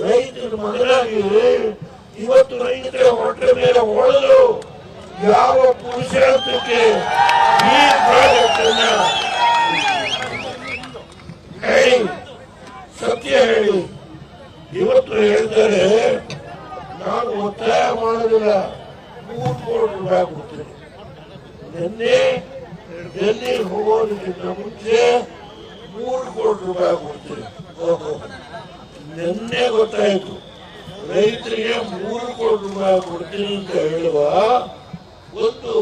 ರೈತರ ಮಗನಾಗಿ ಇವತ್ತು ರೈತರ ಹೊಟ್ಟೆ ಮೇಲೆ ಹೊಡೆದು ಯಾವ ಪುರುಷಾರ್ಥಕ್ಕೆ ಈ ಪ್ರಾಜೆಕ್ಟ್ ಅನ್ನ ಹೇಳಿ ಸತ್ಯ ಹೇಳಿ ಇವತ್ತು ಹೇಳ್ತಾರೆ ನಾನು ಒತ್ತಾಯ ಮಾಡೋದಿಲ್ಲ 3 ಕೋಟಿ ರೂಪಾಯಿ ಕೊಡ್ತೀನಿ. ನಿನ್ನೆ ಡೆಲ್ಲಿಗೆ ಹೋಗೋದಕ್ಕಿಂತ ಮುಂಚೆ 3 ಕೋಟಿ ರೂಪಾಯಿ ಕೊಡ್ತೀನಿ. ನಿನ್ನೆ ಗೊತ್ತಾಯ್ತು ರೈತರಿಗೆ 3 ಕೋಟಿ ರೂಪಾಯಿ ಕೊಡ್ತೀನಿ ಅಂತ ಹೇಳುವ ಒಂದು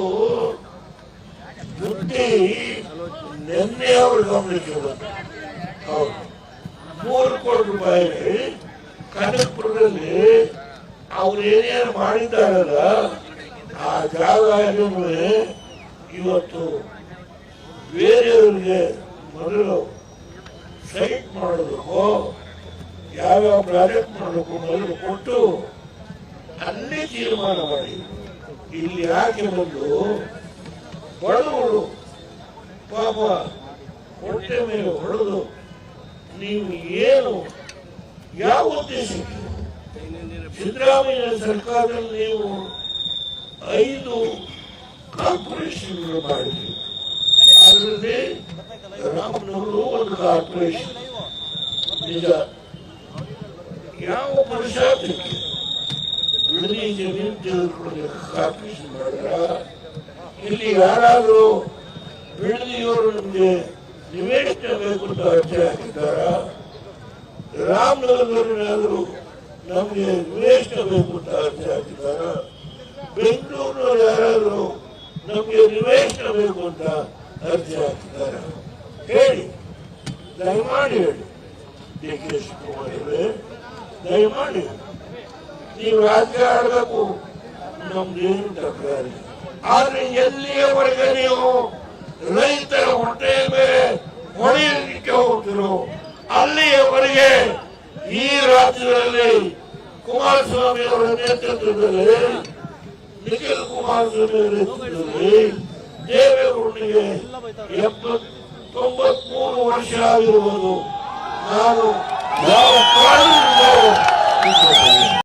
ಬುದ್ಧಿ ನಿನ್ನೆ ಅವ್ರ ಗಮನಕ್ಕೆ ಬಂತು. ಹೌದು 3 ಕೋಟಿ ರೂಪಾಯಿ ಕನಕಪುರದಲ್ಲಿ ಅವ್ರು ಏನೇನು ಮಾಡಿದ್ದಾರಲ್ಲ ಆ ಜಾಗ ಇವತ್ತು ಬೇರೆಯವರಿಗೆ ಮೊದಲು ಸೈಟ್ ಮಾಡಬೇಕು, ಯಾವ್ಯಾವ ಪ್ರಾಜೆಕ್ಟ್ ಮಾಡಬೇಕು ಮೊದಲು ಕೊಟ್ಟು ಅಲ್ಲಿ ತೀರ್ಮಾನ ಮಾಡಿ ಇಲ್ಲಿ ಯಾಕೆ ಬಂದು ಬಡವರು ಪಾಪ ಹೊಟ್ಟೆ ಮೇಲೆ ಹೊಡೆದು ನೀವು ಏನು ಯಾವ ಉದ್ದೇಶಕ್ಕೆ ಸಿದ್ದರಾಮಯ್ಯ ಸರ್ಕಾರದಲ್ಲಿ ನೀವು 5 ಕಾರ್ಪೊರೇಷನ್ಗಳು ಮಾಡಿದ್ರಿ. ಅದರಲ್ಲಿ ರಾಮನವರು ಒಂದು ಕಾರ್ಪೊರೇಷನ್ ನಿಜ. ಯಾವ ಪುರುಷಾರ್ಥಕ್ಕೆ ಬಿಡದಿ ಜಮೀನು ತೆಗೆದುಕೊಳ್ಳಲಿಕ್ಕೆ ಕಾರ್ಪೊರೇಷನ್ ಮಾಡಿದ್ರ? ಇಲ್ಲಿ ಯಾರಾದರೂ ಬಿಡದಿಯವರು ನಮಗೆ ನಿವೇಶನ ಬೇಕು ಅಂತ ಅರ್ಜಿ ಹಾಕಿದ್ದಾರ? ರಾಮನಗರದವರೇನಾದರೂ ನಮಗೆ ನಿವೇಶನ ಬೇಕು ಅಂತ ಅರ್ಜಿ ಹಾಕಿದ್ದಾರ? ಬೆಂಗಳೂರಿನವರು ಯಾರಾದರೂ ನಮಗೆ ನಿವೇಶನ ಬೇಕು ಅಂತ ಅರ್ಜಿ ಹಾಕಿದ್ದಾರ? ಹೇಳಿ, ದಯಮಾಡಿ ಹೇಳಿ. ಡಿ ಕೆ ಶಿವಕುಮಾರ್ ಅವರೇ, ದಯಮಾಡಿ ನೀವು ರಾಜ್ಯ ಆಡಬೇಕು, ನಮ್ದೇನು ತಕರಾರಿ. ಆದ್ರೆ ಎಲ್ಲಿಯವರೆಗೆ ನೀವು ರೈತರ ಹೊಟ್ಟೆಯ ಮೇಲೆ ಹೊಡೆಯಲಿಕ್ಕೆ ಹೋಗ್ತಿರೋ ಅಲ್ಲಿಯವರೆಗೆ ಈ ರಾಜ್ಯದಲ್ಲಿ ಕುಮಾರಸ್ವಾಮಿ ಅವರ ನೇತೃತ್ವದಲ್ಲಿ, ನಿಖಿಲ್ ಕುಮಾರಸ್ವಾಮಿ ಅವರ ನೇತೃತ್ವದಲ್ಲಿ ದೇವೇಗೌಡನಿಗೆ 93 ವರ್ಷ ಆಗಿರುವುದು. ನಾನು ಯಾವ ಕಾರಣದಿಂದ